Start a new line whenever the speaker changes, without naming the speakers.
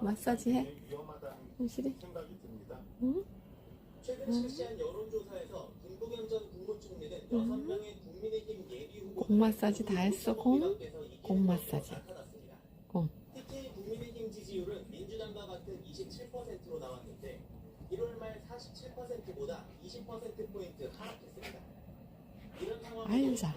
마사지 해? 현실이? 응?
최근 실시한 여론조사에서 김부겸 전 국무총리는 6명의 국민의힘 예비 후보
공 마사지 다 했어, 공? 공 마사지. 공.
특히 국민의힘 지지율은 민주당과 같은 27%로 나왔는데 1월 말 47%보다 20%포인트 하락했습니다. 이런 상황에서